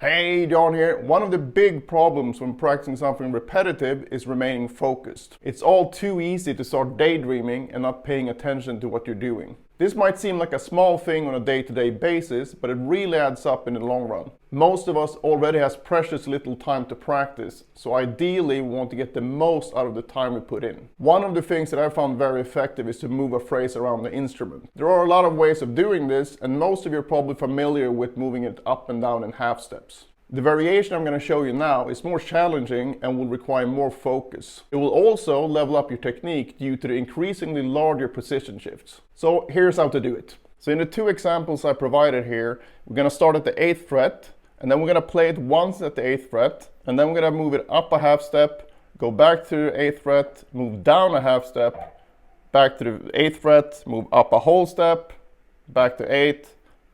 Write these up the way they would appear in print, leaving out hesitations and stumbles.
Hey, John here. One of the big problems when practicing something repetitive is remaining focused. It's all too easy to start daydreaming and not paying attention to what you're doing. This might seem like a small thing on a day-to-day basis, but it really adds up in the long run. Most of us already has precious little time to practice, so ideally we want to get the most out of the time we put in. One of the things that I found very effective is to move a phrase around the instrument. There are a lot of ways of doing this, and most of you are probably familiar with moving it up and down in half steps. The variation I'm going to show you now is more challenging and will require more focus. It will also level up your technique due to the increasingly larger position shifts. So here's how to do it. So in the two examples I provided here, we're going to start at the 8th fret, and then we're going to play it once at the 8th fret, and then we're going to move it up a half step, go back to the 8th fret, move down a half step, back to the 8th fret, move up a whole step, back to 8,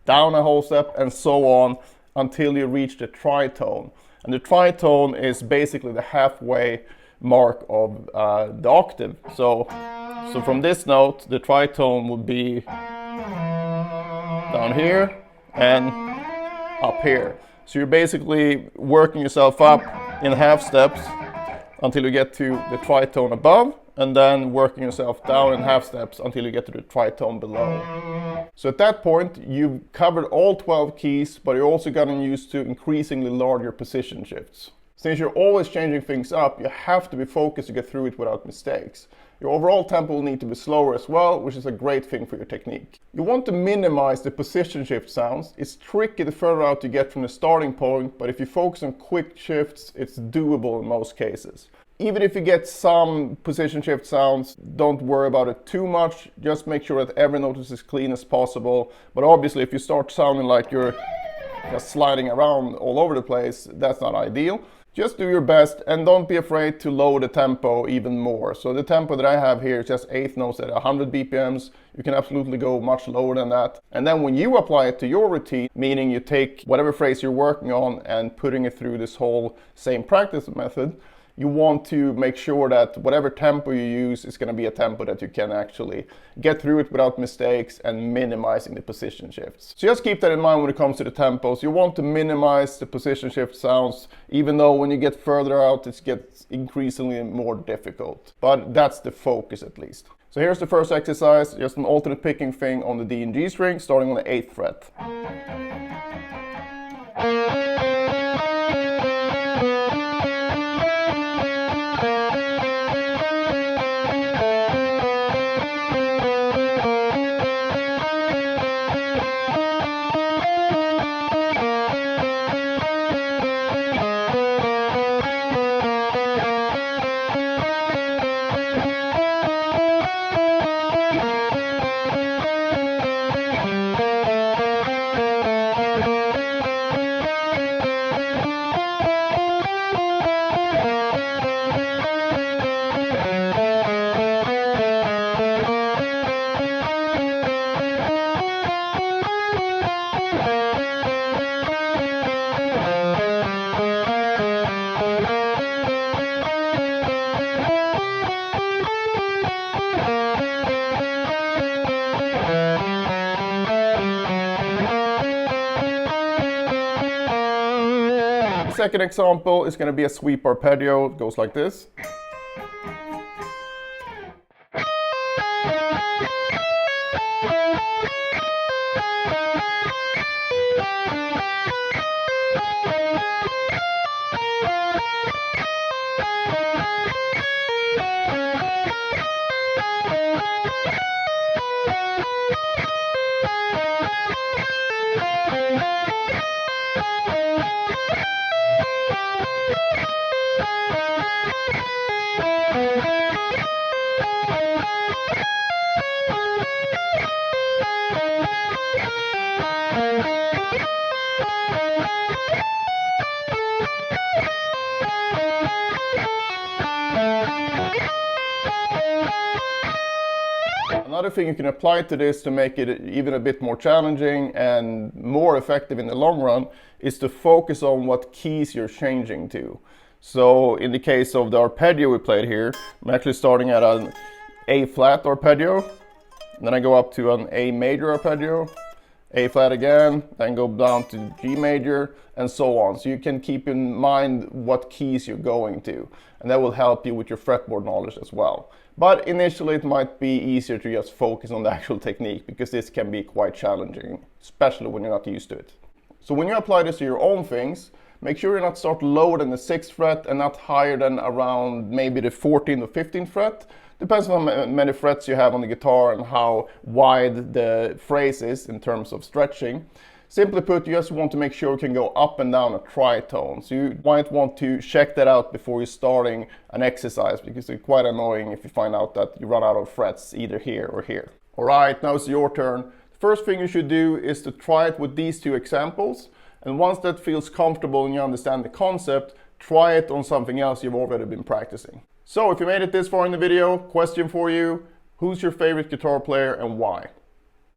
down a whole step, and so on, until you reach the tritone. And the tritone is basically the halfway mark of the octave. So from this note, the tritone would be down here and up here. So you're basically working yourself up in half steps until you get to the tritone above, and then working yourself down in half steps until you get to the tritone below. So at that point, you've covered all 12 keys, but you're also gotten used to increasingly larger position shifts. Since you're always changing things up, you have to be focused to get through it without mistakes. Your overall tempo will need to be slower as well, which is a great thing for your technique. You want to minimize the position shift sounds. It's tricky the further out you get from the starting point, but if you focus on quick shifts, it's doable in most cases. Even if you get some position shift sounds, don't worry about it too much. Just make sure that every note is as clean as possible. But obviously, if you start sounding like you're just sliding around all over the place, that's not ideal. Just do your best and don't be afraid to lower the tempo even more. So the tempo that I have here is just 8th notes at 100 BPMs. You can absolutely go much lower than that. And then when you apply it to your routine, meaning you take whatever phrase you're working on and putting it through this whole same practice method, you want to make sure that whatever tempo you use is going to be a tempo that you can actually get through it without mistakes and minimizing the position shifts. So just keep that in mind when it comes to the tempos. You want to minimize the position shift sounds, even though when you get further out it gets increasingly more difficult. But that's the focus at least. So here's the first exercise, just an alternate picking thing on the D and G string, starting on the 8th fret. Second example is going to be a sweep arpeggio. It goes like this. Another thing you can apply to this to make it even a bit more challenging and more effective in the long run is to focus on what keys you're changing to. So in the case of the arpeggio we played here, I'm actually starting at an A flat arpeggio, and then I go up to an A major arpeggio, A flat again, then go down to G major, and so on. So you can keep in mind what keys you're going to, and that will help you with your fretboard knowledge as well. But initially it might be easier to just focus on the actual technique, because this can be quite challenging, especially when you're not used to it. So when you apply this to your own things, make sure you not start lower than the 6th fret and not higher than around maybe the 14th or 15th fret. Depends on how many frets you have on the guitar and how wide the phrase is in terms of stretching. Simply put, you just want to make sure you can go up and down a tritone. So you might want to check that out before you're starting an exercise, because it's quite annoying if you find out that you run out of frets either here or here. Alright, now it's your turn. The first thing you should do is to try it with these 2 examples. And once that feels comfortable and you understand the concept, try it on something else you've already been practicing. So if you made it this far in the video, question for you: who's your favorite guitar player and why?